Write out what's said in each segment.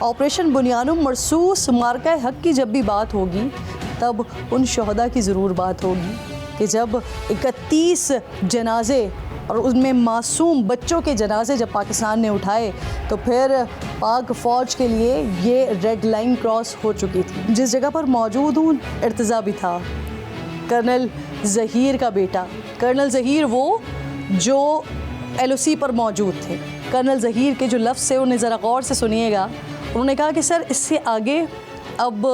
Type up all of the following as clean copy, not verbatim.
Operation بنیانم مرصوص مارکہ حق کی جب بھی بات ہوگی تب ان شہداء کی ضرور بات ہوگی کہ جب 31 جنازے اور ان میں معصوم بچوں کے جنازے جب پاکستان نے اٹھائے تو پھر پاک فوج کے لیے یہ ریڈ لائن کراس ہو چکی تھی. جس جگہ پر موجود ہوں ارتضیٰ بھی تھا، کرنل ظہیر کا بیٹا. کرنل ظہیر وہ جو LOC پر موجود تھے. کرنل ظہیر کے جو لفظ سے انہیں ذرا غور سے سنیے گا. انہوں نے کہا کہ سر اس سے آگے اب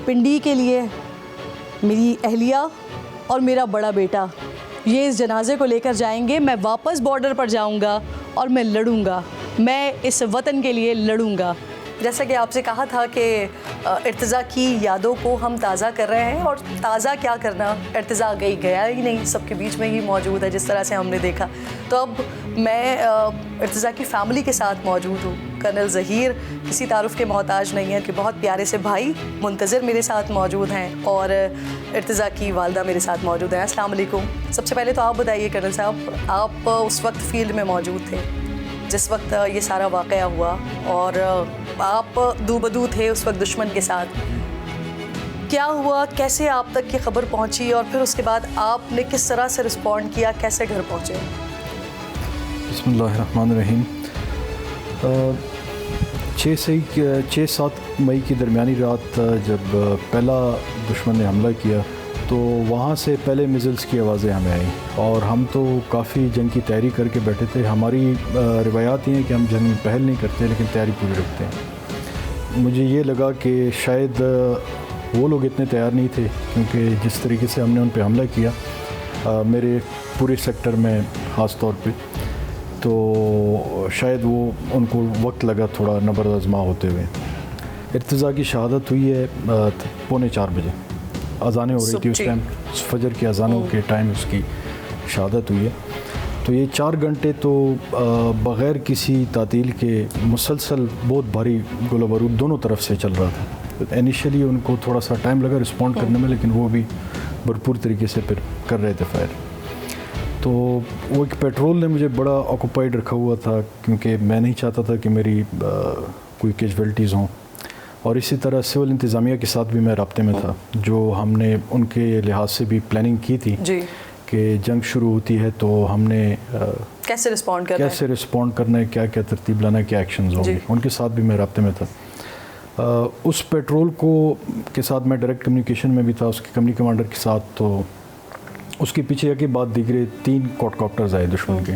پنڈی کے لیے میری اہلیہ اور میرا بڑا بیٹا یہ اس جنازے کو لے کر جائیں گے. میں واپس بارڈر پر جاؤں گا اور میں لڑوں گا، میں اس وطن کے لیے لڑوں گا. جیسا کہ آپ سے کہا تھا کہ ارتضیٰ کی یادوں کو ہم تازہ کر رہے ہیں، اور تازہ کیا کرنا، ارتضیٰ گیا ہی نہیں، سب کے بیچ میں ہی موجود ہے جس طرح سے ہم نے دیکھا. تو اب میں ارتضیٰ کی فیملی کے ساتھ موجود ہوں. کرنل ظہیر کسی تعارف کے محتاج نہیں ہے کہ بہت پیارے سے بھائی منتظر میرے ساتھ موجود ہیں، اور ارتضیٰ کی والدہ میرے ساتھ موجود ہیں. السلام علیکم. سب سے پہلے تو آپ بتائیے کرنل صاحب، آپ اس وقت فیلڈ میں موجود تھے جس وقت یہ سارا واقعہ ہوا، اور آپ دو بدو تھے اس وقت دشمن کے ساتھ. کیا ہوا، کیسے آپ تک یہ خبر پہنچی، اور پھر اس کے بعد آپ نے کس طرح سے رسپونڈ کیا، کیسے گھر پہنچے؟ بسم اللہ الرحمن الرحیم. 6-7 مئی کی درمیانی رات جب پہلا دشمن نے حملہ کیا تو وہاں سے پہلے میزلس کی آوازیں ہمیں آئیں، اور ہم تو کافی جنگ کی تیاری کر کے بیٹھے تھے. ہماری روایات یہ ہیں کہ ہم جنگ پہل نہیں کرتے لیکن تیاری پوری رکھتے ہیں. مجھے یہ لگا کہ شاید وہ لوگ اتنے تیار نہیں تھے، کیونکہ جس طریقے سے ہم نے ان پہ حملہ کیا میرے پورے سیکٹر میں خاص طور پہ، تو شاید وہ ان کو وقت لگا تھوڑا نبرد آزما ہوتے ہوئے. ارتضیٰ کی شہادت ہوئی ہے 3:45 بجے، اذانیں ہو رہی تھی اس ٹائم، فجر کی اذانوں کے ٹائم اس کی شہادت ہوئی ہے. تو یہ 4 گھنٹے تو بغیر کسی تعطیل کے مسلسل بہت بھاری گولہ بارود دونوں طرف سے چل رہا تھا. انیشلی ان کو تھوڑا سا ٹائم لگا رسپونڈ کرنے میں، لیکن وہ بھی بھرپور طریقے سے پھر کر رہے تھے فائر. تو وہ ایک پیٹرول نے مجھے بڑا آکوپائڈ رکھا ہوا تھا، کیونکہ میں نہیں چاہتا تھا کہ میری کوئی کیجویلٹیز ہوں. اور اسی طرح سول انتظامیہ کے ساتھ بھی میں رابطے میں تھا، جو ہم نے ان کے لحاظ سے بھی پلاننگ کی تھی کہ جنگ شروع ہوتی ہے تو ہم نے کیسے رسپونڈ کرنا ہے، کیا کیا ترتیب لانا ہے، کیا ایکشنز ہوں گے. ان کے ساتھ بھی میں رابطے میں تھا. اس پیٹرول کے ساتھ میں ڈائریکٹ کمیونیکیشن میں بھی تھا اس کے کمپنی کمانڈر کے ساتھ. تو اس کے پیچھے کے بعد دیگرے 3 کوڈ کاپٹرز آئے دشمن کے،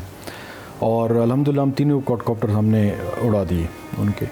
اور الحمدللہ ہم تینوں کوڈ کاپٹرز ہم نے اڑا دیے ان کے.